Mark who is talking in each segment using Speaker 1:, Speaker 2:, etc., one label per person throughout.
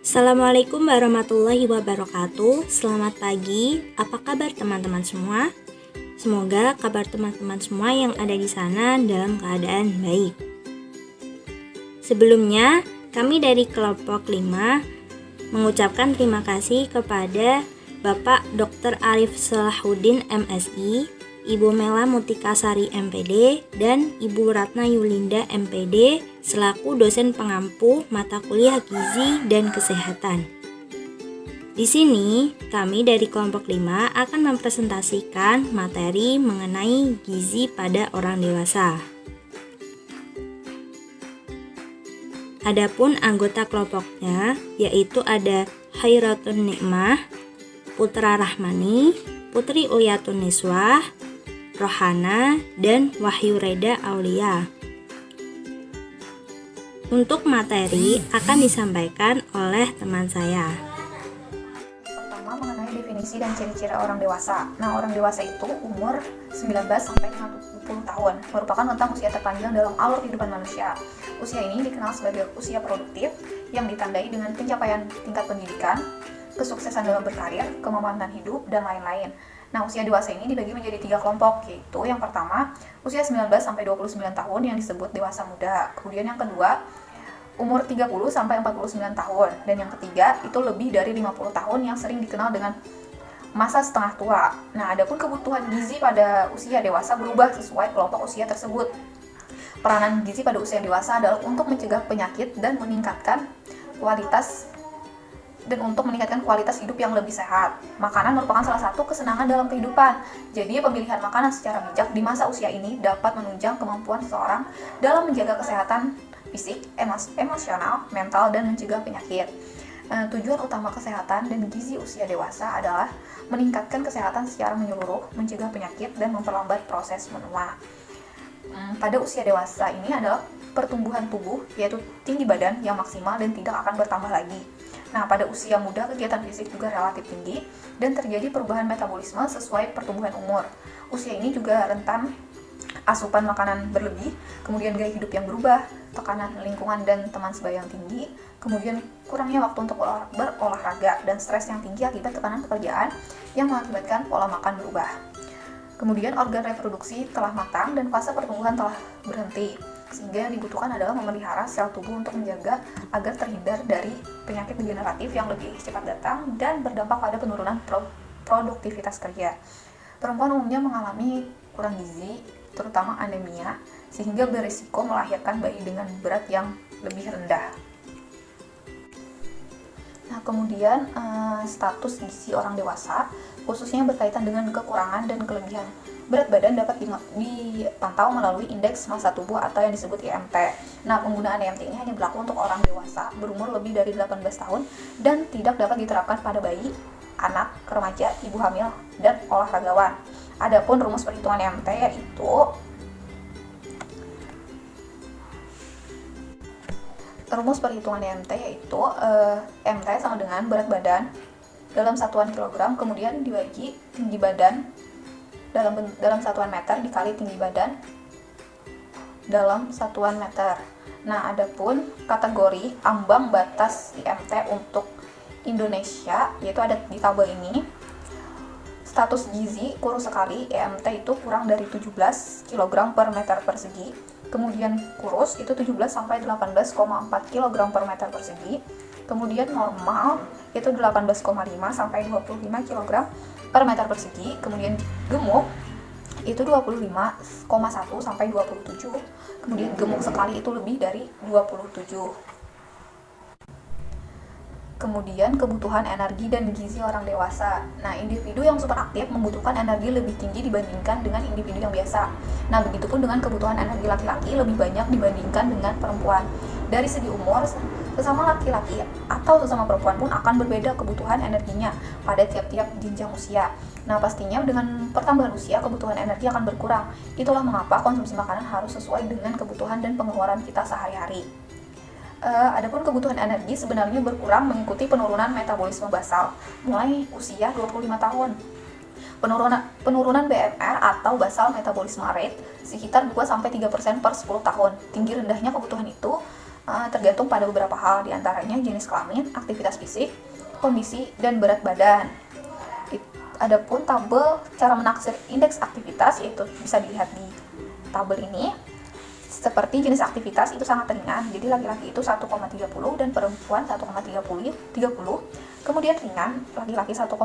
Speaker 1: Assalamualaikum warahmatullahi wabarakatuh. Selamat pagi. Apa kabar teman-teman semua? Semoga kabar teman-teman semua yang ada di sana dalam keadaan baik. Sebelumnya, kami dari kelompok 5 mengucapkan terima kasih kepada Bapak Dr. Arif Salahuddin MSI, Ibu Mela Mutikasari MPD, dan Ibu Ratna Yulinda MPD selaku dosen pengampu mata kuliah Gizi dan Kesehatan. Di sini, kami dari kelompok 5 akan mempresentasikan materi mengenai gizi pada orang dewasa. Adapun anggota kelompoknya yaitu ada Khairatun Nikmah, Putra Rahmani, Putri Uyatun Niswah, Rohana, dan Wahyu Reda Aulia. Untuk materi akan disampaikan oleh teman saya.
Speaker 2: Pertama, mengenai definisi dan ciri-ciri orang dewasa. Nah, orang dewasa itu umur 19 sampai 50 tahun, merupakan rentang usia terpanjang dalam alur kehidupan manusia. Usia ini dikenal sebagai usia produktif yang ditandai dengan pencapaian tingkat pendidikan, kesuksesan dalam berkarir, kemampuan hidup, dan lain-lain. Nah, usia dewasa ini dibagi menjadi 3 kelompok, yaitu yang pertama, usia 19 sampai 29 tahun yang disebut dewasa muda. Kemudian yang kedua, umur 30 sampai 49 tahun. Dan yang ketiga, itu lebih dari 50 tahun yang sering dikenal dengan masa setengah tua. Nah, adapun kebutuhan gizi pada usia dewasa berubah sesuai kelompok usia tersebut. Peranan gizi pada usia dewasa adalah untuk mencegah penyakit dan meningkatkan kualitas hidup yang lebih sehat. Makanan merupakan salah satu kesenangan dalam kehidupan. Jadi, pemilihan makanan secara bijak di masa usia ini dapat menunjang kemampuan seseorang dalam menjaga kesehatan fisik, emosional, mental, dan mencegah penyakit. Tujuan utama kesehatan dan gizi usia dewasa adalah meningkatkan kesehatan secara menyeluruh, mencegah penyakit, dan memperlambat proses menua. Pada usia dewasa ini adalah pertumbuhan tubuh, yaitu tinggi badan yang maksimal dan tidak akan bertambah lagi. Nah, pada usia muda kegiatan fisik juga relatif tinggi dan terjadi perubahan metabolisme sesuai pertumbuhan umur. Usia ini juga rentan asupan makanan berlebih, kemudian gaya hidup yang berubah, tekanan lingkungan dan teman sebaya yang tinggi, kemudian kurangnya waktu untuk berolahraga, dan stres yang tinggi akibat tekanan pekerjaan yang mengakibatkan pola makan berubah. Kemudian organ reproduksi telah matang dan fase pertumbuhan telah berhenti, sehingga yang dibutuhkan adalah memelihara sel tubuh untuk menjaga agar terhindar dari penyakit degeneratif yang lebih cepat datang dan berdampak pada penurunan produktivitas kerja. Perempuan umumnya mengalami kurang gizi, terutama anemia, sehingga berisiko melahirkan bayi dengan berat yang lebih rendah. Nah, kemudian status gizi orang dewasa, khususnya berkaitan dengan kekurangan dan kelebihan berat badan dapat dipantau melalui indeks massa tubuh atau yang disebut IMT. Nah, penggunaan IMT ini hanya berlaku untuk orang dewasa berumur lebih dari 18 tahun dan tidak dapat diterapkan pada bayi, anak, remaja, ibu hamil, dan olahragawan. Adapun rumus perhitungan IMT yaitu IMT sama dengan berat badan dalam satuan kilogram, kemudian dibagi tinggi badan dalam satuan meter dikali tinggi badan dalam satuan meter. Nah, adapun kategori ambang batas IMT untuk Indonesia yaitu ada di tabel ini. Status gizi kurus sekali, IMT itu kurang dari 17 kg per meter persegi. Kemudian kurus itu 17 sampai 18,4 kg per meter persegi. Kemudian normal itu 18,5 sampai 25 kg per meter persegi. Kemudian gemuk itu 25,1 sampai 27. Kemudian gemuk sekali itu lebih dari 27. Kemudian kebutuhan energi dan gizi orang dewasa. Nah, individu yang super aktif membutuhkan energi lebih tinggi dibandingkan dengan individu yang biasa. Nah, begitupun dengan kebutuhan energi laki-laki lebih banyak dibandingkan dengan perempuan. Dari segi umur, sesama laki-laki atau sesama perempuan pun akan berbeda kebutuhan energinya pada tiap-tiap jenjang usia. Nah, pastinya dengan pertambahan usia, kebutuhan energi akan berkurang. Itulah mengapa konsumsi makanan harus sesuai dengan kebutuhan dan pengeluaran kita sehari-hari. Adapun kebutuhan energi sebenarnya berkurang mengikuti penurunan metabolisme basal mulai usia 25 tahun. Penurunan BMR atau basal metabolisme rate sekitar 2-3% per 10 tahun. Tinggi rendahnya kebutuhan itu tergantung pada beberapa hal, diantaranya jenis kelamin, aktivitas fisik, kondisi, dan berat badan. Adapun tabel cara menaksir indeks aktivitas, yaitu bisa dilihat di tabel ini. Seperti jenis aktivitas itu sangat ringan, jadi laki-laki itu 1,30 dan perempuan 1,30. Kemudian ringan, laki-laki 1,65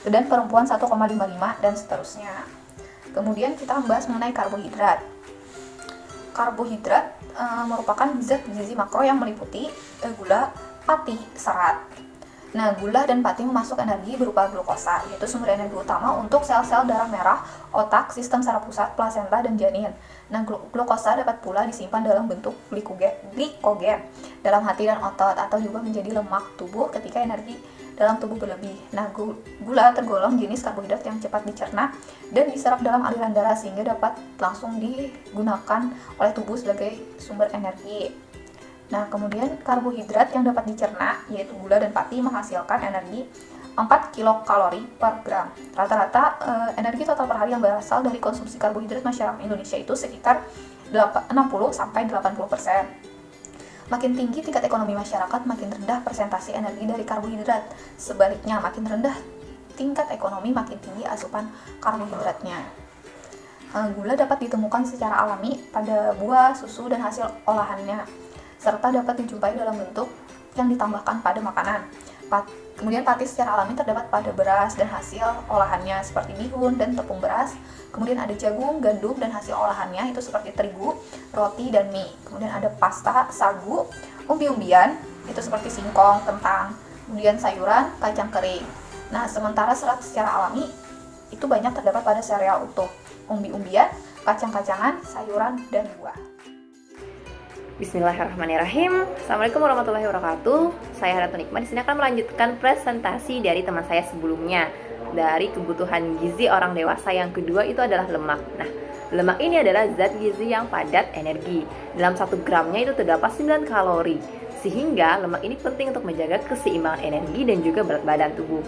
Speaker 2: dan perempuan 1,55 dan seterusnya. Kemudian kita membahas mengenai karbohidrat. Karbohidrat merupakan zat gizi makro yang meliputi gula, pati, serat. Nah, gula dan pati memasuk energi berupa glukosa, yaitu sumber energi utama untuk sel-sel darah merah, otak, sistem saraf pusat, plasenta, dan janin. Nah, glukosa dapat pula disimpan dalam bentuk glikogen dalam hati dan otot, atau juga menjadi lemak tubuh ketika energi dalam tubuh berlebih. Nah, gula tergolong jenis karbohidrat yang cepat dicerna dan diserap dalam aliran darah sehingga dapat langsung digunakan oleh tubuh sebagai sumber energi. Nah, kemudian karbohidrat yang dapat dicerna, yaitu gula dan pati, menghasilkan energi 4 kilokalori per gram. Rata-rata energi total per hari yang berasal dari konsumsi karbohidrat masyarakat Indonesia itu sekitar 60-80%. Makin tinggi tingkat ekonomi masyarakat, makin rendah persentase energi dari karbohidrat. Sebaliknya, makin rendah tingkat ekonomi, makin tinggi asupan karbohidratnya. Gula dapat ditemukan secara alami pada buah, susu, dan hasil olahannya, serta dapat dijumpai dalam bentuk yang ditambahkan pada makanan. Kemudian pati secara alami terdapat pada beras dan hasil olahannya seperti bihun dan tepung beras. Kemudian ada jagung, gandum, dan hasil olahannya itu seperti terigu, roti, dan mie. Kemudian ada pasta, sagu, umbi-umbian, itu seperti singkong, kentang. Kemudian sayuran, kacang kering. Nah, sementara serat secara alami itu banyak terdapat pada sereal utuh, umbi-umbian, kacang-kacangan, sayuran, dan buah.
Speaker 3: Bismillahirrahmanirrahim. Assalamualaikum warahmatullahi wabarakatuh. Saya Haratun Nikmat. Di sini akan melanjutkan presentasi dari teman saya sebelumnya. Dari kebutuhan gizi orang dewasa yang kedua itu adalah lemak. Nah, lemak ini adalah zat gizi yang padat energi. Dalam 1 gramnya itu terdapat 9 kalori. Sehingga lemak ini penting untuk menjaga keseimbangan energi dan juga berat badan tubuh.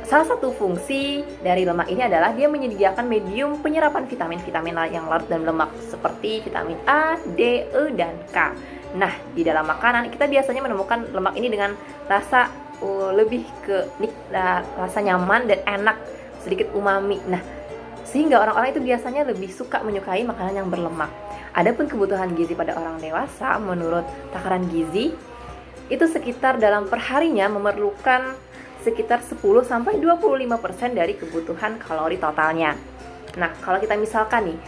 Speaker 3: Salah satu fungsi dari lemak ini adalah dia menyediakan medium penyerapan vitamin-vitamin yang larut dalam lemak seperti vitamin A, D, E, dan K. Nah, di dalam makanan kita biasanya menemukan lemak ini dengan rasa lebih ke rasa nyaman dan enak, sedikit umami. Nah, sehingga orang-orang itu biasanya lebih suka menyukai makanan yang berlemak. Adapun kebutuhan gizi pada orang dewasa menurut takaran gizi itu sekitar dalam perharinya memerlukan sekitar 10-25% dari kebutuhan kalori totalnya. Nah, kalau kita misalkan nih,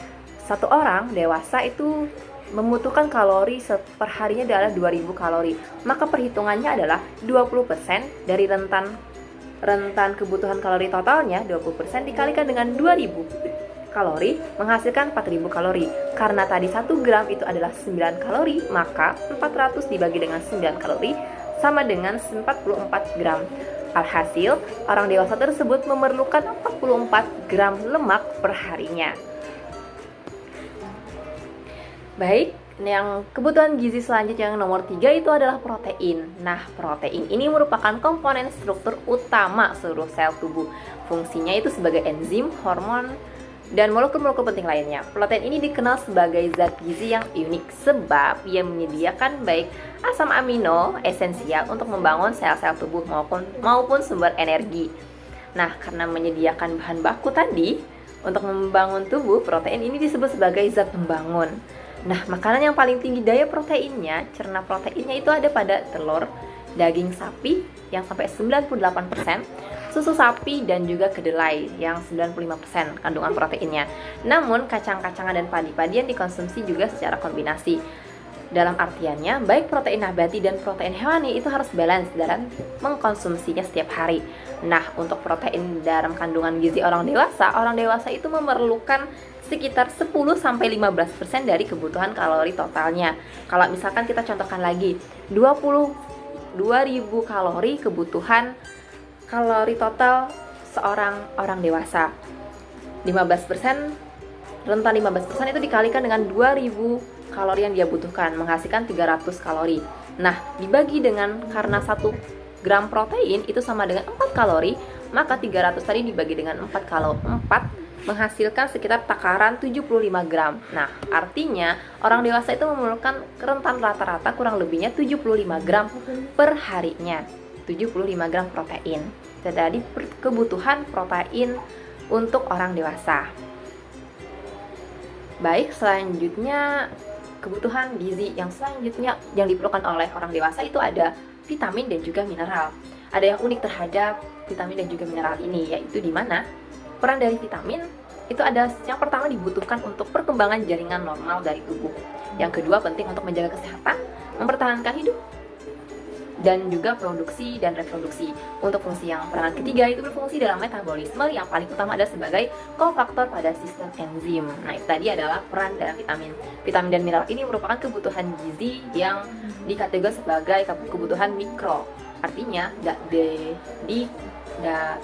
Speaker 3: satu orang dewasa itu membutuhkan kalori perharinya adalah 2000 kalori, maka perhitungannya adalah 20% dari rentan kebutuhan kalori totalnya, 20% dikalikan dengan 2000 kalori menghasilkan 4000 kalori. Karena tadi 1 gram itu adalah 9 kalori, maka 400 dibagi dengan 9 kalori sama dengan 44 gram. Alhasil, orang dewasa tersebut memerlukan 44 gram lemak per harinya. Baik, yang kebutuhan gizi selanjutnya yang nomor 3 itu adalah protein. Nah, protein ini merupakan komponen struktur utama seluruh sel tubuh. Fungsinya itu sebagai enzim, hormon, dan molekul-molekul penting lainnya. Protein ini dikenal sebagai zat gizi yang unik sebab ia menyediakan baik asam amino esensial untuk membangun sel-sel tubuh maupun sumber energi. Nah, karena menyediakan bahan baku tadi untuk membangun tubuh, protein ini disebut sebagai zat pembangun. Nah, makanan yang paling tinggi daya proteinnya, cerna proteinnya itu ada pada telur, daging sapi yang sampai 98%, susu sapi, dan juga kedelai yang 95% kandungan proteinnya. Namun, kacang-kacangan dan padi-padian dikonsumsi juga secara kombinasi. Dalam artiannya, baik protein nabati dan protein hewani itu harus balance dalam mengkonsumsinya setiap hari. Nah, untuk protein dalam kandungan gizi orang dewasa itu memerlukan sekitar 10-15% dari kebutuhan kalori totalnya. Kalau misalkan kita contohkan lagi, 22.000 kalori kebutuhan kalori total seorang orang dewasa. 15%, rentan 15% itu dikalikan dengan 2000 kalori yang dia butuhkan, menghasilkan 300 kalori. Nah, dibagi dengan, karena 1 gram protein itu sama dengan 4 kalori, maka 300 tadi dibagi dengan 4 menghasilkan sekitar takaran 75 gram. Nah, artinya orang dewasa itu memerlukan rentan rata-rata kurang lebihnya 75 gram per harinya. 75 gram protein. Jadi kebutuhan protein untuk orang dewasa. Baik, selanjutnya kebutuhan gizi yang selanjutnya yang diperlukan oleh orang dewasa itu ada vitamin dan juga mineral. Ada yang unik terhadap vitamin dan juga mineral ini, yaitu di mana peran dari vitamin itu ada yang pertama dibutuhkan untuk perkembangan jaringan normal dari tubuh. Yang kedua penting untuk menjaga kesehatan, mempertahankan hidup, dan juga produksi dan reproduksi. Untuk fungsi yang peranan ketiga itu berfungsi dalam metabolisme, yang paling utama adalah sebagai kofaktor pada sistem enzim. Nah, itu tadi adalah peran dari vitamin. Vitamin dan mineral ini merupakan kebutuhan gizi yang dikategorikan sebagai kebutuhan mikro. Artinya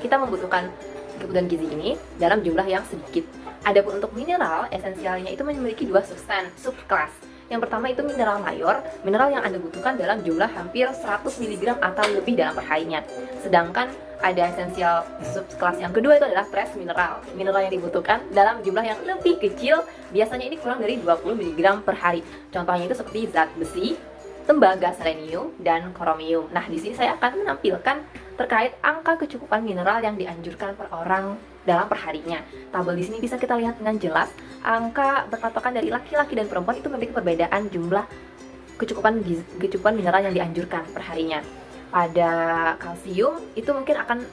Speaker 3: kita membutuhkan kebutuhan gizi ini dalam jumlah yang sedikit. Adapun untuk mineral, esensialnya itu memiliki dua subkelas. Yang pertama itu mineral mayor, mineral yang Anda butuhkan dalam jumlah hampir 100 mg atau lebih dalam perharinya. Sedangkan ada esensial subkelas yang kedua itu adalah trace mineral, mineral yang dibutuhkan dalam jumlah yang lebih kecil, biasanya ini kurang dari 20 mg per hari. Contohnya itu seperti zat besi, tembaga, selenium, dan kromium. Nah, di sini saya akan menampilkan terkait angka kecukupan mineral yang dianjurkan per orang dalam perharinya. Tabel di sini bisa kita lihat dengan jelas angka berpatokan dari laki-laki dan perempuan itu memiliki perbedaan jumlah kecukupan mineral yang dianjurkan perharinya. Pada kalsium itu mungkin akan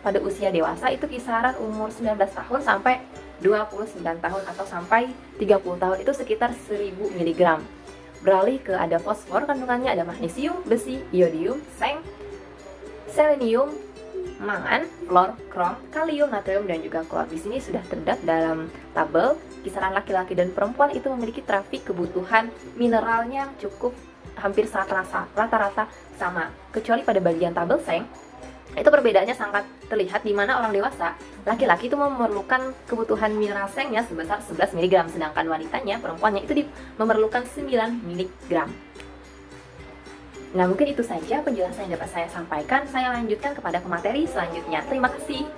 Speaker 3: pada usia dewasa itu kisaran umur 19 tahun sampai 29 tahun atau sampai 30 tahun itu sekitar 1000 mg. Beralih ke ada fosfor, kandungannya ada magnesium, besi, iodium, seng, selenium, mangan, fluor, krom, kalium, natrium, dan juga klor. Di sini sudah terdapat dalam tabel kisaran laki-laki dan perempuan itu memiliki trafik kebutuhan mineralnya cukup hampir rata-rata sama. Kecuali pada bagian tabel seng, itu perbedaannya sangat terlihat di mana orang dewasa, laki-laki itu memerlukan kebutuhan mineral sengnya sebesar 11 mg, sedangkan wanitanya, perempuannya itu memerlukan 9 mg. Nah, mungkin itu saja penjelasan yang dapat saya sampaikan. Saya lanjutkan kepada pemateri selanjutnya. Terima kasih.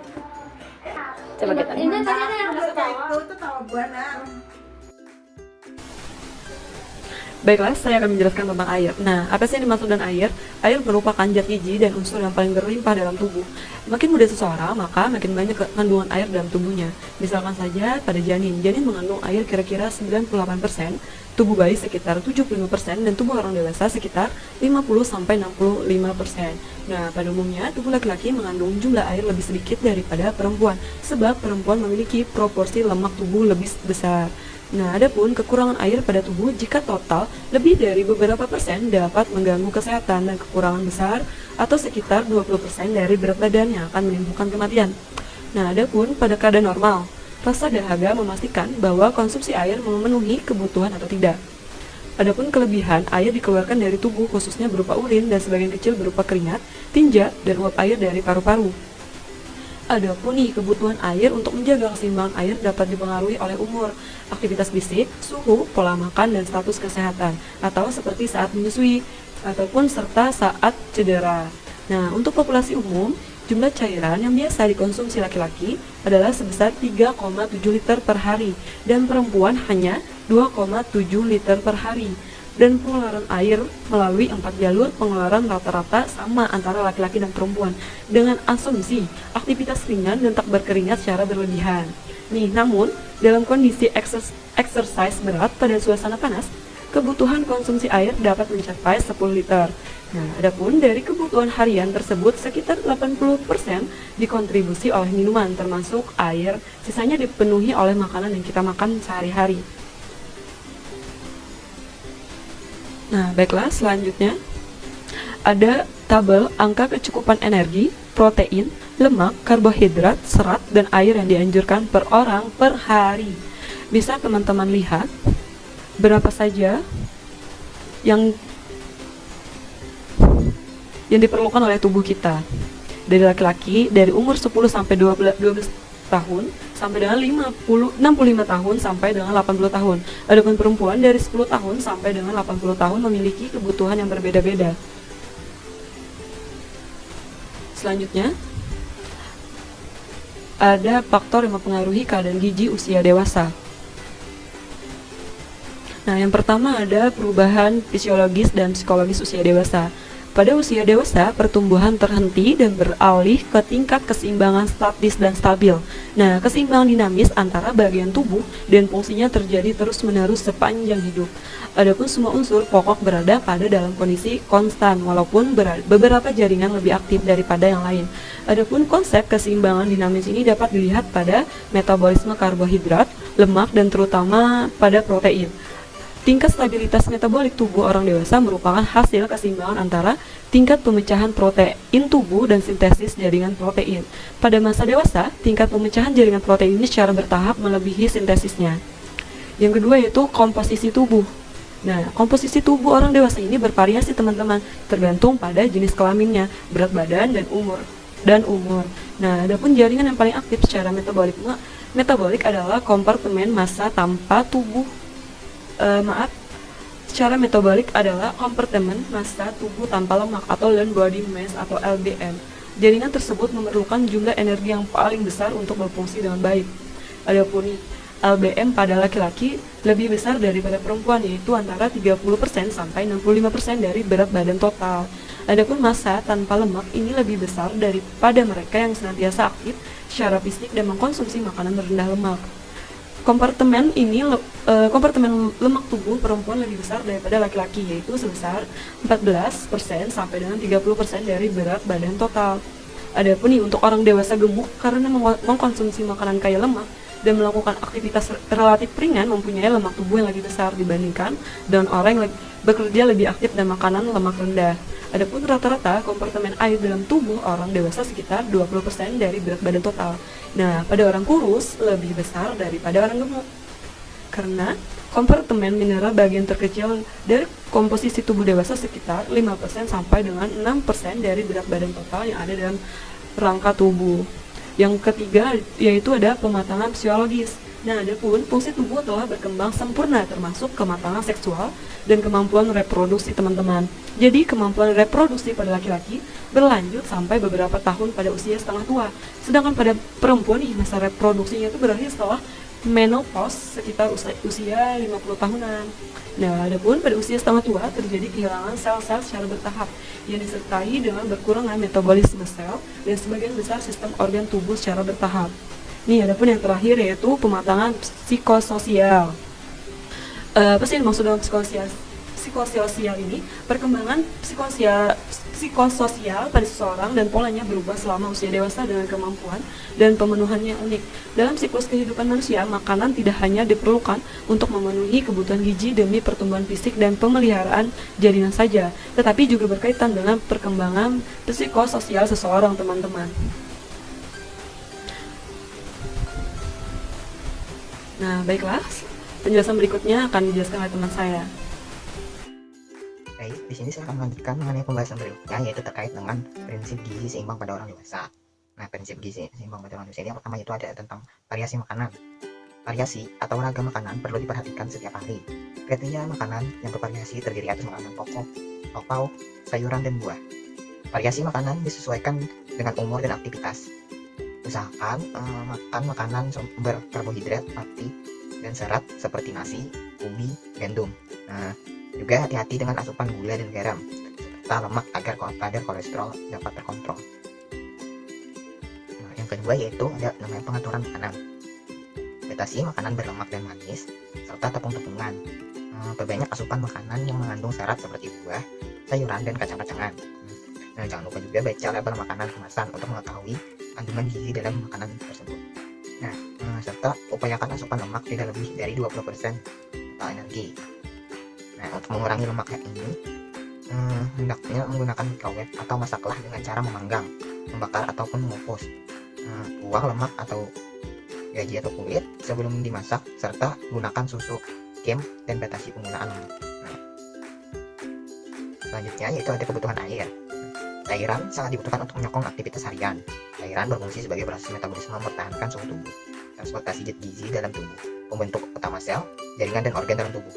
Speaker 3: Coba kita
Speaker 4: Baiklah, saya akan menjelaskan tentang air. Nah, apa sih yang dimaksud dengan air? Air merupakan zat gizi dan unsur yang paling berlimpah dalam tubuh. Makin muda seseorang, maka makin banyak kandungan air dalam tubuhnya. Misalkan saja pada janin mengandung air kira-kira 98%, tubuh bayi sekitar 75%, dan tubuh orang dewasa sekitar 50-65%. Nah, pada umumnya, tubuh laki-laki mengandung jumlah air lebih sedikit daripada perempuan, sebab perempuan memiliki proporsi lemak tubuh lebih besar. Nah, adapun kekurangan air pada tubuh jika total lebih dari beberapa persen dapat mengganggu kesehatan, dan kekurangan besar atau sekitar 20% dari berat badan yang akan menimbulkan kematian. Nah, adapun pada keadaan normal, rasa dahaga memastikan bahwa konsumsi air memenuhi kebutuhan atau tidak. Adapun kelebihan, air dikeluarkan dari tubuh khususnya berupa urin dan sebagian kecil berupa keringat, tinja, dan uap air dari paru-paru. Adapun kebutuhan air untuk menjaga keseimbangan air dapat dipengaruhi oleh umur, aktivitas fisik, suhu, pola makan, dan status kesehatan, atau seperti saat menyusui, ataupun serta saat cedera. Nah, untuk populasi umum, jumlah cairan yang biasa dikonsumsi laki-laki adalah sebesar 3,7 liter per hari, dan perempuan hanya 2,7 liter per hari. Dan pengeluaran air melalui 4 jalur pengeluaran rata-rata sama antara laki-laki dan perempuan, dengan asumsi aktivitas ringan dan tak berkeringat secara berlebihan. Namun dalam kondisi exercise berat pada suasana panas, kebutuhan konsumsi air dapat mencapai 10 liter. Nah, adapun dari kebutuhan harian tersebut sekitar 80% dikontribusi oleh minuman termasuk air, sisanya dipenuhi oleh makanan yang kita makan sehari-hari. Nah, baiklah, selanjutnya ada tabel angka kecukupan energi, protein, lemak, karbohidrat, serat, dan air yang dianjurkan per orang per hari. Bisa teman-teman lihat berapa saja yang diperlukan oleh tubuh kita. Dari laki-laki dari umur 10 sampai 12 tahun sampai dengan 65 tahun sampai dengan 80 tahun. Adapun perempuan dari 10 tahun sampai dengan 80 tahun memiliki kebutuhan yang berbeda-beda. Selanjutnya ada faktor yang mempengaruhi keadaan gizi usia dewasa. Nah, yang pertama ada perubahan fisiologis dan psikologis usia dewasa. Pada usia dewasa, pertumbuhan terhenti dan beralih ke tingkat keseimbangan statis dan stabil. Nah, keseimbangan dinamis antara bagian tubuh dan fungsinya terjadi terus-menerus sepanjang hidup. Adapun semua unsur pokok berada pada dalam kondisi konstan, walaupun beberapa jaringan lebih aktif daripada yang lain. Adapun konsep keseimbangan dinamis ini dapat dilihat pada metabolisme karbohidrat, lemak, dan terutama pada protein. Tingkat stabilitas metabolik tubuh orang dewasa merupakan hasil keseimbangan antara tingkat pemecahan protein tubuh dan sintesis jaringan protein. Pada masa dewasa, tingkat pemecahan jaringan protein ini secara bertahap melebihi sintesisnya. Yang kedua yaitu komposisi tubuh. Nah, komposisi tubuh orang dewasa ini bervariasi teman-teman, tergantung pada jenis kelaminnya, berat badan, dan umur. Nah, adapun jaringan yang paling aktif secara metabolik adalah kompartemen massa tanpa tubuh. Secara metabolik adalah kompartemen massa tubuh tanpa lemak atau lean body mass atau LBM. Jaringan tersebut memerlukan jumlah energi yang paling besar untuk berfungsi dengan baik. Adapun LBM pada laki-laki lebih besar daripada perempuan, yaitu antara 30% sampai 65% dari berat badan total. Adapun massa tanpa lemak ini lebih besar daripada mereka yang senantiasa aktif secara fisik dan mengkonsumsi makanan rendah lemak. Kompartemen lemak tubuh perempuan lebih besar daripada laki-laki, yaitu sebesar 14% sampai dengan 30% dari berat badan total. Adapun untuk orang dewasa gemuk, karena mengkonsumsi makanan kaya lemak dan melakukan aktivitas relatif ringan, mempunyai lemak tubuh yang lebih besar dibandingkan dengan orang yang bekerja lebih aktif dan makanan lemak rendah. Adapun rata-rata kompartemen air dalam tubuh orang dewasa sekitar 20% dari berat badan total. Nah, pada orang kurus lebih besar daripada orang gemuk. Karena kompartemen mineral bagian terkecil dari komposisi tubuh dewasa sekitar 5% sampai dengan 6% dari berat badan total yang ada dalam rangka tubuh. Yang ketiga yaitu ada pematangan fisiologis. Nah, adapun fungsi tubuh telah berkembang sempurna termasuk kematangan seksual dan kemampuan reproduksi teman-teman. Jadi kemampuan reproduksi pada laki-laki berlanjut sampai beberapa tahun pada usia setengah tua. Sedangkan pada perempuan masa reproduksinya itu berakhir setelah menopause sekitar usia 50 tahunan. Nah, adapun pada usia setengah tua terjadi kehilangan sel-sel secara bertahap yang disertai dengan berkurangnya metabolisme sel dan sebagian besar sistem organ tubuh secara bertahap. Nih, adapun yang terakhir yaitu pematangan psikososial. Apa sih yang dimaksud dengan psikososial ini? Perkembangan psikososial pada seseorang dan polanya berubah selama usia dewasa dengan kemampuan dan pemenuhannya unik. Dalam siklus kehidupan manusia, makanan tidak hanya diperlukan untuk memenuhi kebutuhan gizi demi pertumbuhan fisik dan pemeliharaan jaringan saja, tetapi juga berkaitan dengan perkembangan psikososial seseorang, teman-teman. Nah, baiklah, penjelasan berikutnya akan dijelaskan oleh teman saya.
Speaker 5: Baik, di sini saya akan melanjutkan mengenai pembahasan berikutnya, yaitu terkait dengan prinsip gizi seimbang pada orang dewasa. Nah, prinsip gizi seimbang pada orang dewasa ini yang pertama itu ada tentang variasi makanan. Variasi atau ragam makanan perlu diperhatikan setiap hari. Kriteria makanan yang bervariasi terdiri atas makanan pokok, lauk, sayuran, dan buah. Variasi makanan disesuaikan dengan umur dan aktivitas. Usahakan makan makanan sumber karbohidrat, mati, dan serat seperti nasi, ubi, gandum. Nah, juga hati-hati dengan asupan gula dan garam serta lemak agar kadar kolesterol dapat terkontrol. Nah, yang kedua yaitu ada namanya pengaturan makanan. Batasi makanan berlemak dan manis serta tepung-tepungan. Perbanyak asupan makanan yang mengandung serat seperti buah, sayuran, dan kacang-kacangan. Nah, jangan lupa juga baca label makanan kemasan untuk mengetahui kandungan gizi dalam makanan tersebut. Nah, serta upayakan asupan lemak tidak lebih dari 20% total energi. Nah, untuk mengurangi lemaknya ini, hendaknya menggunakan microwave atau masaklah dengan cara memanggang, membakar ataupun mengukus. Buang lemak atau gaji atau kulit sebelum dimasak, serta gunakan susu skim dan batasi penggunaan lemak. Nah, selanjutnya yaitu ada kebutuhan air. Cairan sangat dibutuhkan untuk menyokong aktivitas harian. Cairan berfungsi sebagai proses metabolisme mempertahankan suhu tubuh, transportasi zat gizi dalam tubuh, pembentuk utama sel, jaringan, dan organ dalam tubuh.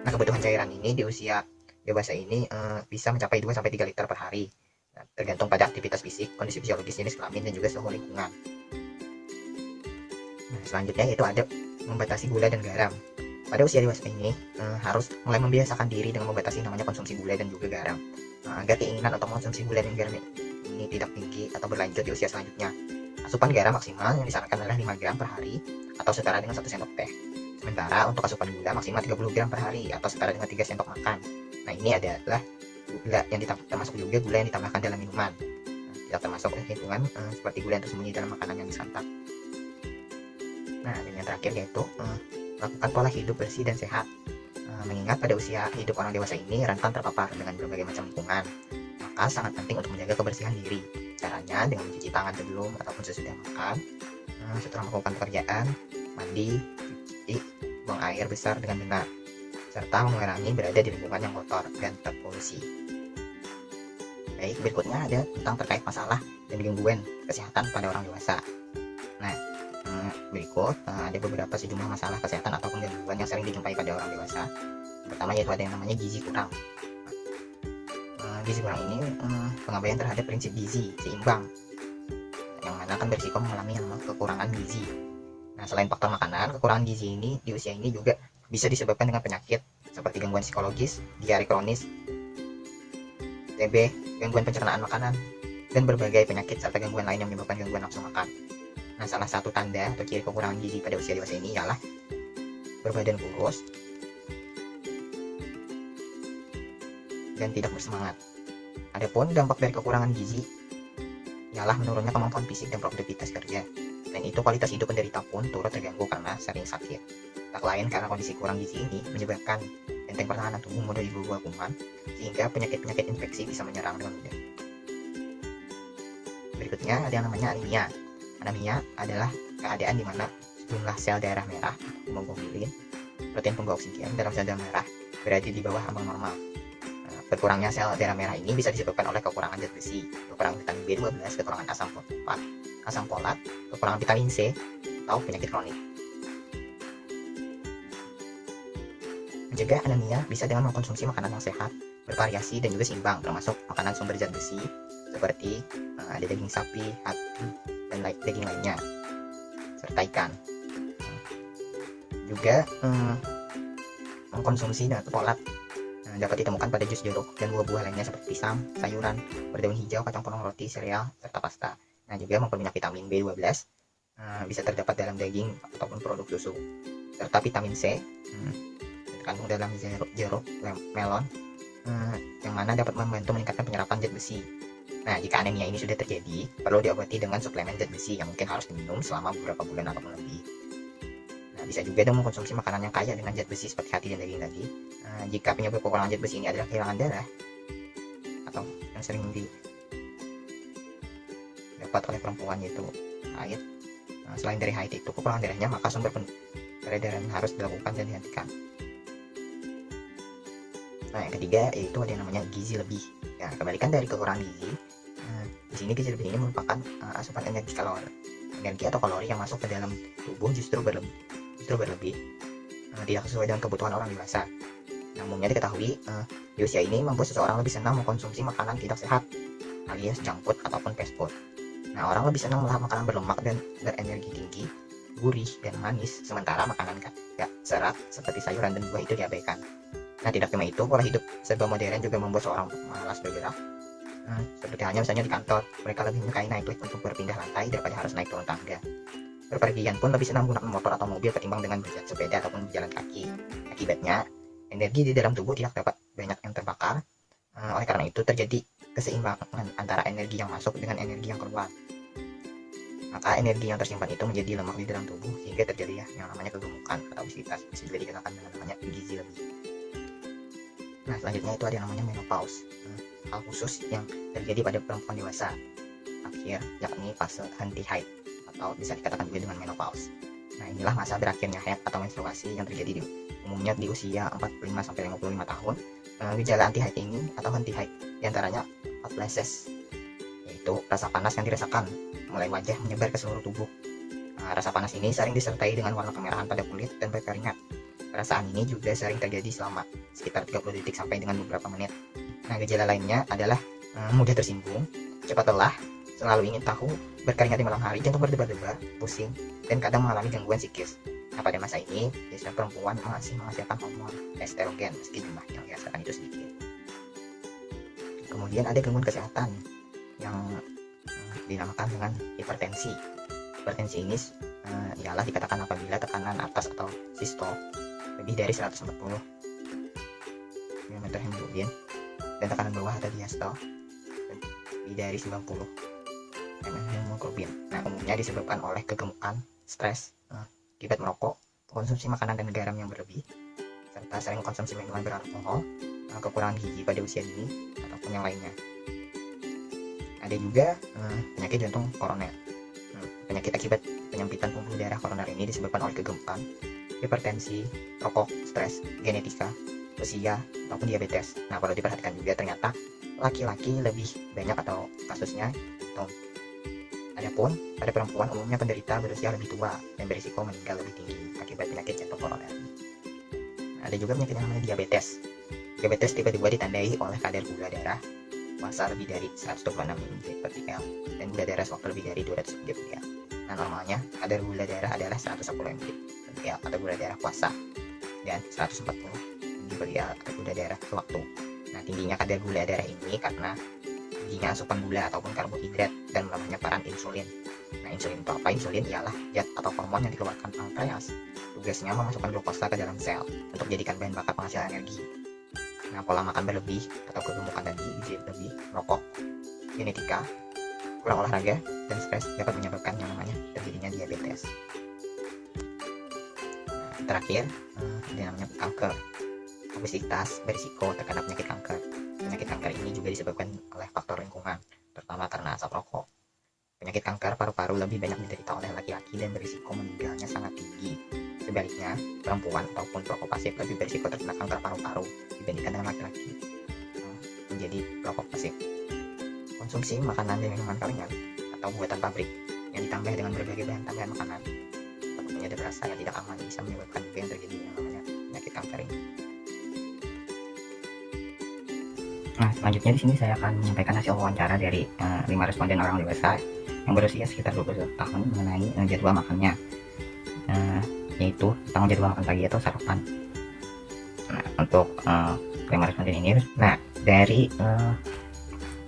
Speaker 5: Nah, kebutuhan cairan ini di usia dewasa ini bisa mencapai 2-3 liter per hari. Nah, tergantung pada aktivitas fisik, kondisi fisiologis jenis kelamin, dan juga suhu lingkungan. Nah, selanjutnya yaitu ada membatasi gula dan garam. Pada usia dewasa ini harus mulai membiasakan diri dengan membatasi namanya konsumsi gula dan juga garam, agar keinginan untuk mengonsumsi gula dan garam ini tidak tinggi atau berlanjut di usia selanjutnya. Asupan garam maksimal yang disarankan adalah 5 gram per hari atau setara dengan 1 sendok teh. Sementara untuk asupan gula maksimal 30 gram per hari atau setara dengan 3 sendok makan. Nah, ini adalah gula yang termasuk juga gula yang ditambahkan dalam minuman. Tidak termasuk hitungan seperti gula yang tersembunyi dalam makanan yang disantap. Nah, dan yang terakhir yaitu lakukan pola hidup bersih dan sehat. Mengingat pada usia hidup orang dewasa ini rentan terpapar dengan berbagai macam lingkungan, maka sangat penting untuk menjaga kebersihan diri. Caranya dengan mencuci tangan sebelum ataupun sesudah makan, setelah melakukan pekerjaan, mandi, cuci, buang air besar dengan benar, serta mengurangi berada di lingkungan yang kotor dan terpolusi. Baik, berikutnya ada tentang terkait masalah dan gangguan kesehatan pada orang dewasa. Nah, berikut ada beberapa sejumlah masalah kesehatan ataupun gangguan yang sering dijumpai pada orang dewasa. Pertama yaitu ada yang namanya gizi kurang. Gizi kurang ini pengabaian terhadap prinsip gizi seimbang, yang mana akan berisiko mengalami yang kekurangan gizi. Nah, selain faktor makanan, kekurangan gizi ini di usia ini juga bisa disebabkan dengan penyakit seperti gangguan psikologis, diare kronis, TB, gangguan pencernaan makanan, dan berbagai penyakit serta gangguan lain yang menyebabkan gangguan nafsu makan. Nah, salah satu tanda atau ciri kekurangan gizi pada usia dewasa ini ialah berbadan kurus dan tidak bersemangat. Adapun dampak dari kekurangan gizi ialah menurunnya kemampuan fisik dan produktivitas kerja. Selain itu, kualitas hidup penderita pun turut terganggu karena sering sakit. Tak lain karena kondisi kurang gizi ini menyebabkan benteng pertahanan tubuh mudah diburu kuman, sehingga penyakit-penyakit infeksi bisa menyerang dengan mudah. Berikutnya ada yang namanya anemia. Anemia adalah keadaan di mana jumlah sel darah merah, hemoglobin, protein pembawa oksigen dalam sel darah merah berada di bawah ambang normal. Berkurangnya sel darah merah ini bisa disebabkan oleh kekurangan zat besi, kekurangan vitamin B12, kekurangan asam folat, kekurangan vitamin C, atau penyakit kronik. Mencegah anemia bisa dengan mengkonsumsi makanan yang sehat, bervariasi dan juga seimbang, termasuk makanan sumber zat besi seperti ada daging sapi, hati, dan daging lainnya, serta ikan. Juga mengkonsumsi dan folat dapat ditemukan pada jus jeruk dan buah-buah lainnya seperti pisang, sayuran, berdaun hijau, kacang polong, roti, sereal, serta pasta. Nah, juga memperbanyak vitamin B12 bisa terdapat dalam daging ataupun produk susu, serta vitamin C terkandung dalam jeruk, melon, yang mana dapat membantu meningkatkan penyerapan zat besi. Nah, jika anemia ini sudah terjadi, perlu diobati dengan suplemen zat besi yang mungkin harus diminum selama beberapa bulan ataupun lebih. Nah, bisa juga dengan mengkonsumsi makanan yang kaya dengan zat besi seperti hati dan daging tadi. Jika penyebab kekurangan zat besi ini adalah kehilangan darah atau yang sering didapat oleh perempuan yaitu haid. Selain dari haid itu kekurangan darahnya, maka sumber peredaran harus dilakukan dan dihentikan. Nah, yang ketiga yaitu ada yang namanya gizi lebih. Ya, kebalikan dari kekurangan gizi, di sini gizi lebih ini merupakan asupan energi atau kalori yang masuk ke dalam tubuh justru berlebih, tidak sesuai dengan kebutuhan orang dewasa. Nah, umumnya diketahui di usia ini membuat seseorang lebih senang mengkonsumsi makanan tidak sehat alias junk food ataupun fast food. Nah, orang lebih senang melahap makanan berlemak dan berenergi tinggi, gurih dan manis, sementara makanan kaya serat seperti sayuran dan buah itu diabaikan. Nah, tidak cuma itu, pola hidup serba modern juga membuat seorang malas bergerak. Seperti halnya misalnya di kantor, mereka lebih menyukai naik lift untuk berpindah lantai daripada harus naik turun tangga. Berpergian pun lebih senang menggunakan motor atau mobil ketimbang dengan bersepeda ataupun berjalan kaki. Akibatnya, energi di dalam tubuh tidak dapat banyak yang terbakar. Oleh karena itu terjadi keseimbangan antara energi yang masuk dengan energi yang keluar. Maka energi yang tersimpan itu menjadi lemak di dalam tubuh sehingga terjadi yang namanya kegemukan atau obesitas, bisa juga dikatakan dengan namanya gizi lebih. Nah, selanjutnya itu ada yang namanya menopause, hal khusus yang terjadi pada perempuan dewasa akhir, yakni fase henti haid atau bisa dikatakan juga dengan menopause. Nah, inilah masa berakhirnya haid atau menstruasi yang terjadi umumnya di usia 45-55 tahun. Gejala anti haid ini atau henti haid diantaranya hot flashes, yaitu rasa panas yang dirasakan mulai wajah menyebar ke seluruh tubuh. Rasa panas ini sering disertai dengan warna kemerahan pada kulit dan berkeringat. Perasaan ini juga sering terjadi selama sekitar 30 detik sampai dengan beberapa menit. Nah, gejala lainnya adalah mudah tersinggung, cepat lelah, selalu ingin tahu, berkeringat di malam hari, jantung berdebar-debar, pusing, dan kadang mengalami gangguan psikis. Nah, pada masa ini, biasanya perempuan masih menghasilkan hormon estrogen meski jumlah yang dihasilkan itu sedikit. Kemudian ada gangguan kesehatan yang dinamakan dengan hipertensi. Hipertensi ini ialah dikatakan apabila tekanan atas atau sistol lebih dari 140 mm hemoglobin dan tekanan bawah atau diastol lebih dari 90 mm hemoglobin. Nah, umumnya disebabkan oleh kegemukan, stres, akibat merokok, konsumsi makanan dan garam yang berlebih, serta sering konsumsi minuman beralkohol, kekurangan gizi pada usia dini, ataupun yang lainnya. Ada juga penyakit jantung koroner. Penyakit akibat penyempitan pembuluh darah koroner ini disebabkan oleh kegemukan, hipertensi, rokok, stres, genetika, usia, ataupun diabetes. Nah, kalau diperhatikan juga ternyata laki-laki lebih banyak atau kasusnya itu. Adapun pada perempuan umumnya penderita berusia lebih tua dan berisiko meninggal lebih tinggi akibat penyakit jantung koroner. Ada juga penyakit yang namanya diabetes. Diabetes tipe 2 ditandai oleh kadar gula darah massa lebih dari 126 mg/dl dan gula darah sewaktu lebih dari 200 mg/dl. Nah, normalnya kadar gula darah adalah 110 mg/dl atau gula darah puasa dan 140 mg/dl atau gula darah sewaktu. Nah, tingginya kadar gula darah ini karena tingginya asupan gula ataupun karbohidrat dan melemahnya peran insulin. Nah, insulin itu apa? Insulin ialah zat atau hormon yang dikeluarkan pankreas. Tugasnya memasukkan glukosa ke dalam sel untuk dijadikan bahan bakar penghasil energi. Nah, pola makan berlebih atau kegemukan tadi, gizi berlebih, merokok, genetika, kurang olahraga, dan stres dapat menyebabkan yang namanya terjadinya diabetes. Nah, terakhir, ada namanya kanker. Obesitas berisiko terkena penyakit kanker. Penyakit kanker ini juga disebabkan oleh faktor lingkungan, terutama karena asap rokok. Penyakit kanker paru-paru lebih banyak diderita oleh laki-laki dan berisiko meninggalnya sangat tinggi. Sebaliknya, perempuan ataupun perokok pasif lebih berisiko terkena kanker paru-paru dibandingkan dengan laki-laki menjadi perokok pasif. Konsumsi makanan dan minuman kalengan atau buatan pabrik yang ditambah dengan berbagai bahan tambahan makanan atau penyedap rasa yang tidak aman bisa menyebabkan juga yang terjadi yang namanya penyakit kanker ini. Nah, selanjutnya di sini saya akan menyampaikan hasil wawancara dari 5 responden orang dewasa yang berusia sekitar 21 tahun mengenai jadwal makannya, yaitu tentang jadwal makan pagi atau sarapan. Nah, untuk 5 responden ini, nah dari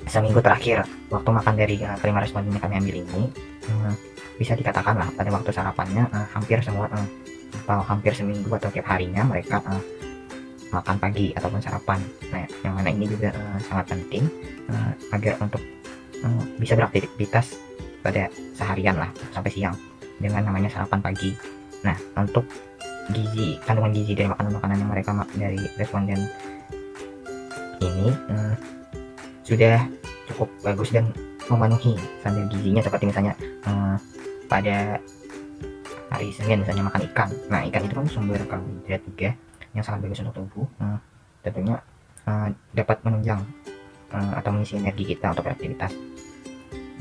Speaker 5: seminggu terakhir waktu makan dari 5 responden yang kami ambil ini, bisa dikatakan lah pada waktu sarapannya hampir semua atau hampir seminggu atau tiap harinya mereka makan pagi ataupun sarapan. Nah, yang mana ini juga sangat penting agar untuk bisa beraktivitas pada seharian lah sampai siang dengan namanya sarapan pagi. Nah, untuk kandungan gizi dari makanan-makanan yang mereka dari responden ini sudah cukup bagus dan memenuhi standar gizinya, seperti misalnya pada hari Senin misalnya makan ikan. Nah, ikan itu kan sumber karbohidrat juga yang sangat bagus untuk tubuh, tentunya dapat menunjang atau mengisi energi kita untuk beraktivitas.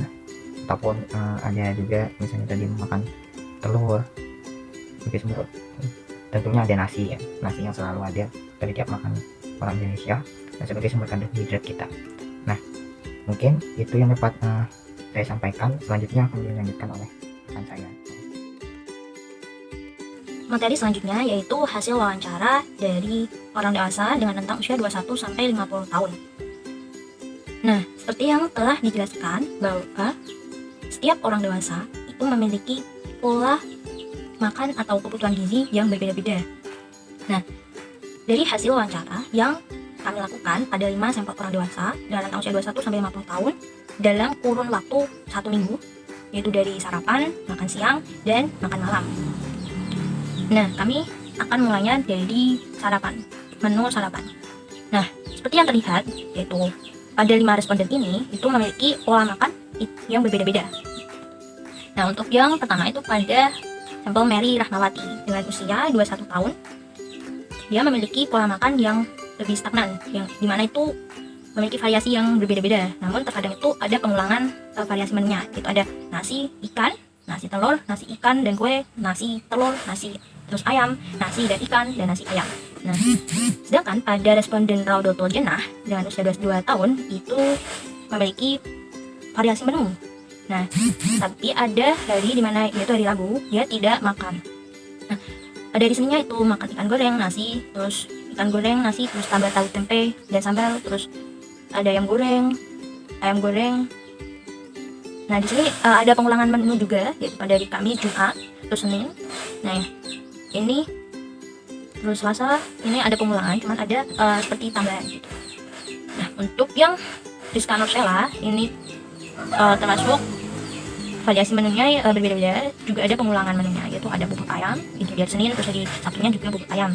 Speaker 5: Nah, ataupun ada juga misalnya tadi makan telur sebagai sumber, tentunya ada nasi ya, nasi yang selalu ada pada tiap makan orang Indonesia dan sebagai sumber karbohidrat kita. Nah, mungkin itu yang dapat saya sampaikan. Selanjutnya akan dilanjutkan oleh rekan saya.
Speaker 1: Materi selanjutnya yaitu hasil wawancara dari orang dewasa dengan rentang usia 21 sampai 50 tahun. Nah, seperti yang telah dijelaskan bahwa setiap orang dewasa itu memiliki pola makan atau kebutuhan gizi yang berbeda-beda. Nah, dari hasil wawancara yang kami lakukan pada 5 sampel orang dewasa dengan rentang usia 21 sampai 50 tahun dalam kurun waktu 1 minggu, yaitu dari sarapan, makan siang, dan makan malam. Nah, kami akan mulainya dari sarapan, menu sarapan. Nah, seperti yang terlihat, yaitu pada 5 responden ini itu memiliki pola makan yang berbeda-beda. Nah, untuk yang pertama itu pada sampel Mary Rahmawati dengan usia 21 tahun. Dia memiliki pola makan yang lebih stagnan, yang dimana itu memiliki variasi yang berbeda-beda. Namun terkadang itu ada pengulangan variasi menunya. Itu ada nasi, ikan, nasi telur, nasi ikan dan kue, nasi telur, nasi terus ayam, nasi dan ikan, dan nasi ayam. Nah, sedangkan pada responden Raudoto Jenah dengan usia 22 tahun itu memiliki variasi menu. Nah, tapi ada hari dimana yaitu hari Rabu dia tidak makan. Nah, pada hari Seninnya itu makan ikan goreng, nasi, terus ikan goreng, nasi, terus tambah tahu tempe dan sambal, terus ada ayam goreng. Nah, di sini ada pengulangan menu juga, yaitu pada hari Kamis, Jumat, terus Senin. Nah, ini terus Selasa ini ada pengulangan, cuman ada seperti tambahan gitu. Nah, untuk yang Rizka Nursela ini termasuk variasi menunya berbeda-beda, juga ada pengulangan menunya, yaitu ada bubur ayam, itu di hari Senin, terus hari Sabtunya juga bubur ayam.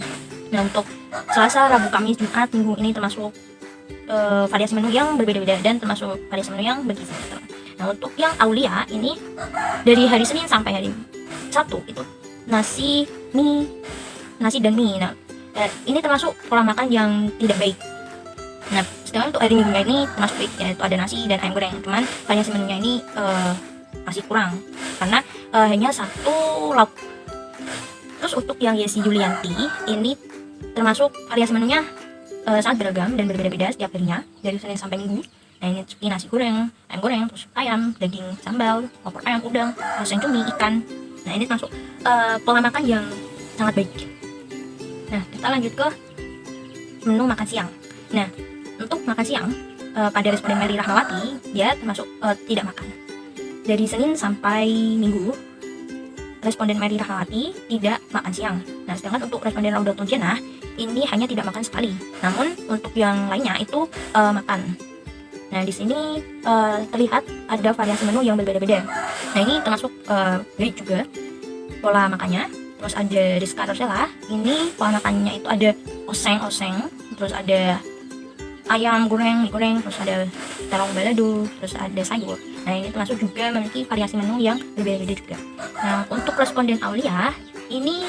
Speaker 1: Nah, untuk Selasa, Rabu, Kamis, Jumat, Minggu ini termasuk variasi menu yang berbeda-beda dan termasuk variasi menu yang bergizi. Nah, untuk yang Aulia ini dari hari Senin sampai hari Sabtu itu nasi, mie, nasi dan mie. Nah, ini termasuk pola makan yang tidak baik. Nah, sedangkan untuk hari Minggunya ini termasuk baik, yaitu ada nasi dan ayam goreng. Cuman variasi menunya ini masih kurang karena hanya satu lauk. Terus untuk yang Yesi Yulianti ini termasuk variasi menunya sangat beragam dan berbeda-beda setiap harinya dari Senin sampai Minggu. Nah, ini seperti nasi goreng, ayam goreng, terus ayam, daging, sambal, opor ayam, udang, oseng cumi, ikan. Nah, ini termasuk pola makan yang sangat baik. Nah, kita lanjut ke menu makan siang. Nah, untuk makan siang pada responden Mary Rahmawati dia termasuk tidak makan. Dari Senin sampai Minggu responden Mary Rahmawati tidak makan siang. Nah, sedangkan untuk responden Raudatul Jannah ini hanya tidak makan sekali. Namun untuk yang lainnya itu makan. Nah, di sini terlihat ada variasi menu yang berbeda-beda. Nah, ini termasuk baik juga pola makannya. Terus ada Rizka Nursela, ini pola makannya itu ada oseng-oseng, terus ada ayam goreng, mie goreng, terus ada terong balado, terus ada sayur. Nah, ini termasuk juga memiliki variasi menu yang berbeda-beda juga. Nah, untuk responden Aulia ini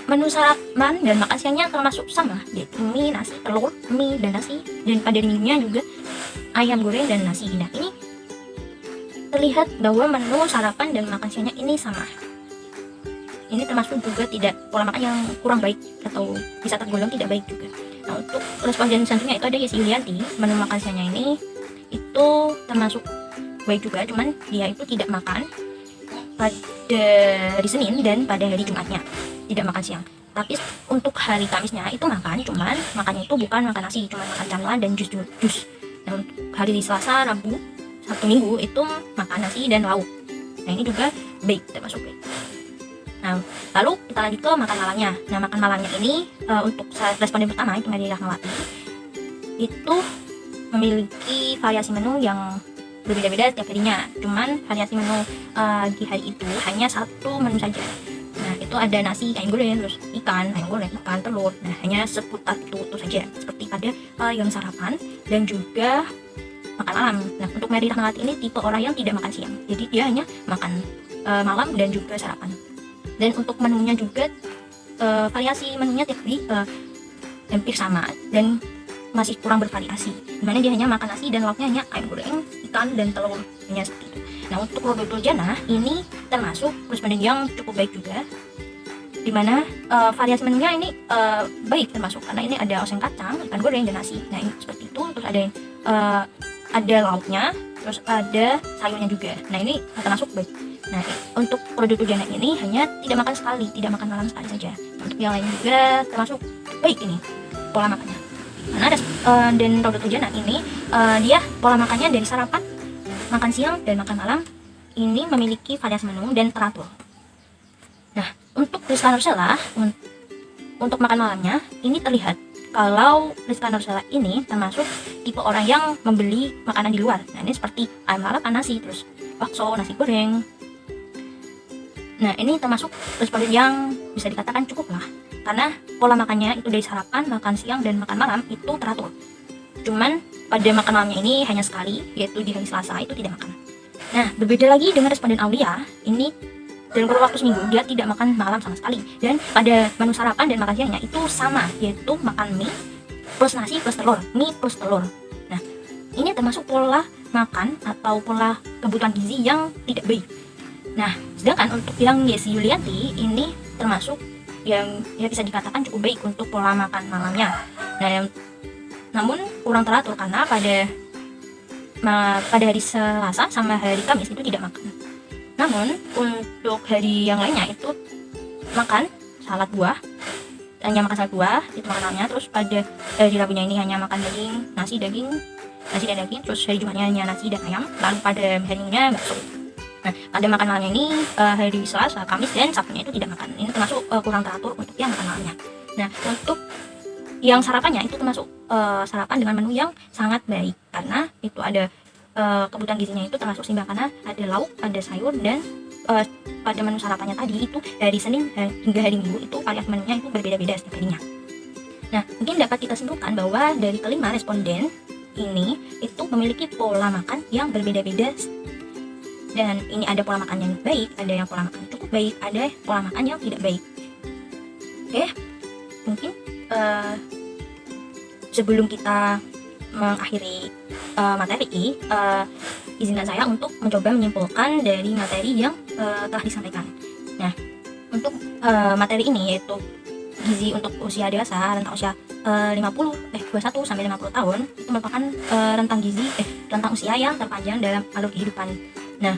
Speaker 1: menu sarapan dan makan siangnya termasuk sama, yaitu mie, nasi, telur, mie dan nasi, dan pada minggunya juga ayam goreng dan nasi. Nah, ini terlihat bahwa menu sarapan dan makan siangnya ini sama. Ini termasuk juga tidak pola makan yang kurang baik atau bisa tergolong tidak baik juga. Nah, untuk responden selanjutnya itu ada Yesi Yulianti, menu makan siangnya ini itu termasuk baik juga, cuman dia itu tidak makan pada hari Senin dan pada hari Jumatnya, tidak makan siang. Tapi untuk hari Kamisnya itu makan, cuman makannya itu bukan makan nasi, cuma makan camilan dan jus. Nah, untuk hari Selasa, Rabu, Sabtu, Minggu itu makan nasi dan lauk. Nah, ini juga baik, termasuk baik. Nah, lalu kita lanjut ke makan malamnya. Nah, makan malamnya ini untuk responden pertama itu Mary Rahmawati itu memiliki variasi menu yang berbeda-beda setiap harinya. Cuman variasi menu di hari itu hanya satu menu saja. Nah, itu ada nasi, ayam goreng, terus ikan, ayam goreng, ikan, telur. Nah, hanya seputar itu saja. Seperti pada yang sarapan dan juga makan malam. Nah, untuk Mary Rahmawati ini tipe orang yang tidak makan siang. Jadi dia hanya makan malam dan juga sarapan. Dan untuk menunya juga variasi menunya tiap hari hampir sama dan masih kurang bervariasi, dimana dia hanya makan nasi dan lauknya hanya ayam goreng, ikan, dan telur, hanya seperti itu. Nah, untuk Raudatul Jannah ini termasuk responden yang cukup baik juga, dimana variasi menunya ini baik termasuk, karena ini ada oseng kacang, ikan goreng, dan nasi. Nah, ini seperti itu. Terus ada lauknya, terus ada sayurnya juga. Nah, ini termasuk baik. Nah, untuk Raudatul Jannah ini hanya tidak makan sekali, tidak makan malam sekali saja. Untuk yang lain juga termasuk baik ini pola makannya. Karena dan Raudatul Jannah ini dia pola makannya dari sarapan, makan siang, dan makan malam ini memiliki variasi menu dan teratur. Nah, untuk Rizka Nursela untuk makan malamnya ini terlihat kalau Rizka Nursela ini termasuk tipe orang yang membeli makanan di luar. Nah, ini seperti ayam lalapan, nasi, terus bakso, nasi goreng. Nah, ini termasuk responden yang bisa dikatakan cukup lah, karena pola makannya itu dari sarapan, makan siang, dan makan malam itu teratur. Cuman pada makan malamnya ini hanya sekali, yaitu di hari Selasa itu tidak makan. Nah, berbeda lagi dengan responden Aulia, ini dalam kurun waktu seminggu dia tidak makan malam sama sekali. Dan pada menu sarapan dan makan siangnya itu sama, yaitu makan mie plus nasi plus telur, mie plus telur. Nah, ini termasuk pola makan atau pola kebutuhan gizi yang tidak baik. Nah, sedangkan untuk yang Yesi Yulianti ini termasuk yang ya bisa dikatakan cukup baik untuk pola makan malamnya. Nah, namun kurang teratur karena pada pada hari Selasa sama hari Kamis itu tidak makan. Namun untuk hari yang lainnya itu makan salad buah, hanya makan salad buah itu makanannya. Terus pada hari Rabunya ini hanya makan nasi dan daging. Terus hari Jumatnya hanya nasi dan ayam. Lalu pada hari Minggunya bakso. Nah, pada makan malamnya ini hari Selasa, Kamis, dan Sabtunya itu tidak makan. Ini termasuk kurang teratur untuk yang makan malamnya. Nah, untuk yang sarapannya itu termasuk sarapan dengan menu yang sangat baik, karena itu ada kebutuhan gizinya itu termasuk seimbang, karena ada lauk, ada sayur, dan pada menu sarapannya tadi itu dari Senin hingga hari Minggu itu variasi menunya itu berbeda-beda setiap harinya. Nah, mungkin dapat kita simpulkan bahwa dari kelima responden ini itu memiliki pola makan yang berbeda-beda, dan ini ada pola makan yang baik, ada yang pola makan cukup baik, ada pola makan yang tidak baik. Oke, mungkin sebelum kita mengakhiri materi, izinkan saya untuk mencoba menyimpulkan dari materi yang telah disampaikan. Nah, untuk materi ini yaitu gizi untuk usia dewasa, rentang usia 21 sampai 50 tahun itu merupakan rentang usia yang terpanjang dalam alur kehidupan. Nah,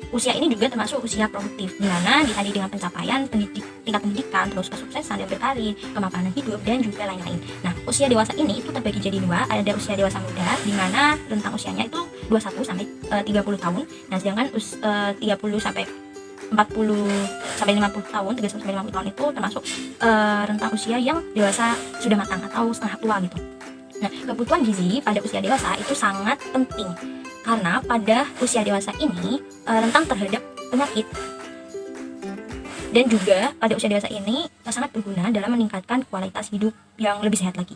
Speaker 1: usia ini juga termasuk usia produktif, di mana ditandai dengan pencapaian tingkat pendidikan, terus kesuksesan dan berkarir, kemapanan hidup, dan juga lain-lain. Nah, usia dewasa ini itu terbagi jadi dua, ada usia dewasa muda, di mana rentang usianya itu 21 sampai 30 tahun. Nah, sedangkan 30 sampai 40 sampai 50 tahun, 31 sampai 50 tahun itu termasuk rentang usia yang dewasa sudah matang atau setengah tua gitu. Nah, kebutuhan gizi pada usia dewasa itu sangat penting, karena pada usia dewasa ini rentan terhadap penyakit, dan juga pada usia dewasa ini sangat berguna dalam meningkatkan kualitas hidup yang lebih sehat lagi.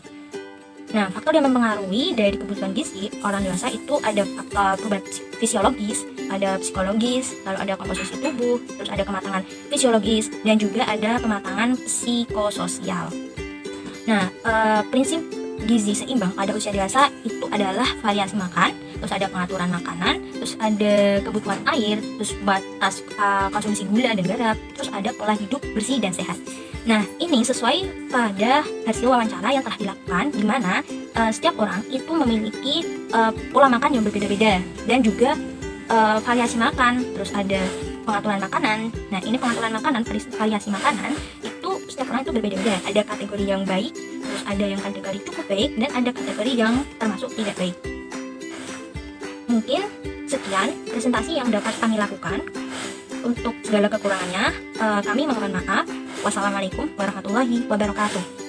Speaker 1: Nah, faktor yang mempengaruhi dari kebutuhan gizi orang dewasa itu ada faktor perubahan fisiologis, ada psikologis, lalu ada komposisi tubuh, terus ada kematangan fisiologis, dan juga ada kematangan psikososial. Nah, prinsip gizi seimbang pada usia dewasa itu adalah variasi makan, terus ada pengaturan makanan, terus ada kebutuhan air, terus batas konsumsi gula dan garam, terus ada pola hidup bersih dan sehat. Nah, ini sesuai pada hasil wawancara yang telah dilakukan, di mana setiap orang itu memiliki pola makan yang berbeda-beda, dan juga variasi makan, terus ada pengaturan makanan. Nah, ini pengaturan makanan, variasi makanan itu setiap orang itu berbeda-beda. Ada kategori yang baik, terus ada yang kategori cukup baik, dan ada kategori yang termasuk tidak baik. Mungkin sekian presentasi yang dapat kami lakukan. Untuk segala kekurangannya, kami mohon maaf. Wassalamualaikum warahmatullahi wabarakatuh.